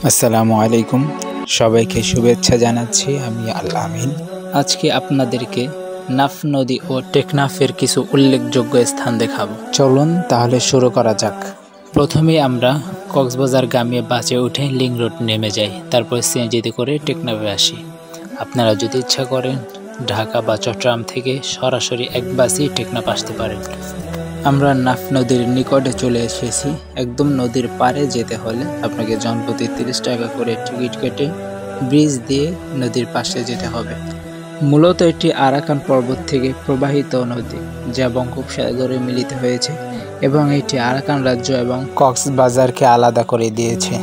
আসসালামু আলাইকুম, সবাইকে শুভেচ্ছা জানাচ্ছি। আমি আল আমিন। আজকে আপনাদেরকে নাফ নদী ও টেকনাফের কিছু উল্লেখযোগ্য স্থান দেখাবো। চলুন তাহলে শুরু করা যাক। প্রথমেই আমরা কক্সবাজারগামী বাসে উঠে লিংক রোড নেমে যাই, তারপর সিএনজিতে করে টেকনাফে আসি। আপনারা যদি ইচ্ছা করেন ঢাকা বা চট্টগ্রাম থেকে সরাসরি এক বাসেই টেকনাফ আসতে পারেন। আমরা নাফ নদীর নিকটে চলে এসেছি। একদম নদীর পাড়ে যেতে হলে আপনাকে জনপ্রতি 30 টাকা করে টিকিট কেটে ব্রিজ দিয়ে নদীর পাশে যেতে হবে। মূলত এটি আরাকান পর্বত থেকে প্রবাহিত নদী, যা বঙ্গোপসাগরে মিলিত হয়েছে এবং এটি আরাকান রাজ্য এবং কক্সবাজারকে আলাদা করে দিয়েছে।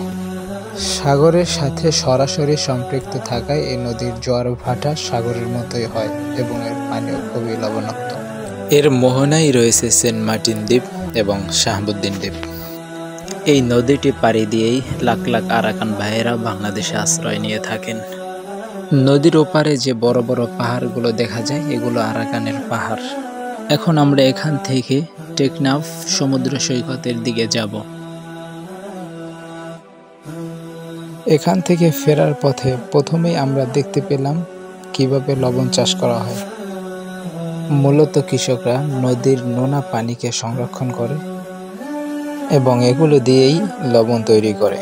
সাগরের সাথে সরাসরি সম্পৃক্ত থাকায় এই নদীর জোয়ার ভাটা সাগরের মতোই হয় এবং এর পানিও খুবই লবণাক্ত। এর মোহনায় রয়েছে সেন্ট মার্টিন দ্বীপ এবং শাহাবুদ্দিন দ্বীপ। এই নদীটি পাড়ি দিয়েই লাখ লাখ আরাকান ভাইয়েরা বাংলাদেশে আশ্রয় নিয়ে থাকেন। নদীর ওপারে যে বড় বড় পাহাড়গুলো দেখা যায়, এগুলো আরাকানের পাহাড়। এখন আমরা এখান থেকে টেকনাফ সমুদ্র সৈকতের দিকে যাব। এখান থেকে ফেরার পথে প্রথমেই আমরা দেখতে পেলাম কিভাবে লবণ চাষ করা হয়। মূলত কৃষকরা নদীর নোনা পানিকে সংরক্ষণ করে এবং এগুলো দিয়েই লবণ তৈরি করে।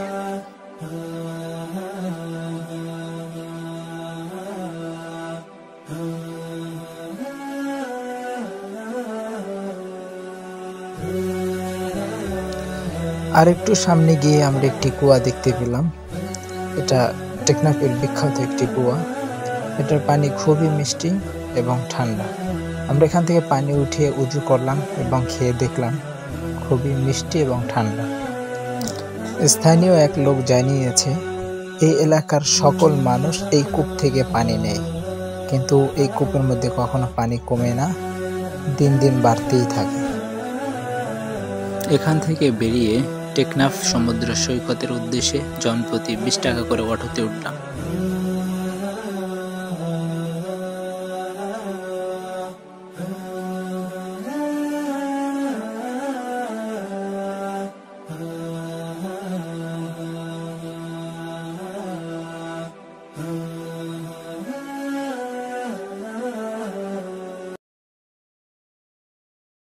আর একটু সামনে গিয়ে আমরা একটি কুয়া দেখতে পেলাম। এটা টেকনাফের বিখ্যাত একটি কুয়া। এটার পানি খুবই মিষ্টি এবং ঠান্ডা। আমরা এখান থেকে পানি উঠিয়ে উজু করলাম এবং খেয়ে দেখলাম খুবই মিষ্টি এবং ঠান্ডা। স্থানীয় এক লোক জানিয়েছে এই এলাকার সকল মানুষ এই কূপ থেকে পানি নেয়, কিন্তু এই কূপের মধ্যে কখনো পানি কমে না, দিন দিন বাড়তেই থাকে। এখান থেকে বেরিয়ে টেকনাফ সমুদ্র সৈকতের উদ্দেশ্যে জনপ্রতি 20 টাকা করে অটোতে উঠলাম।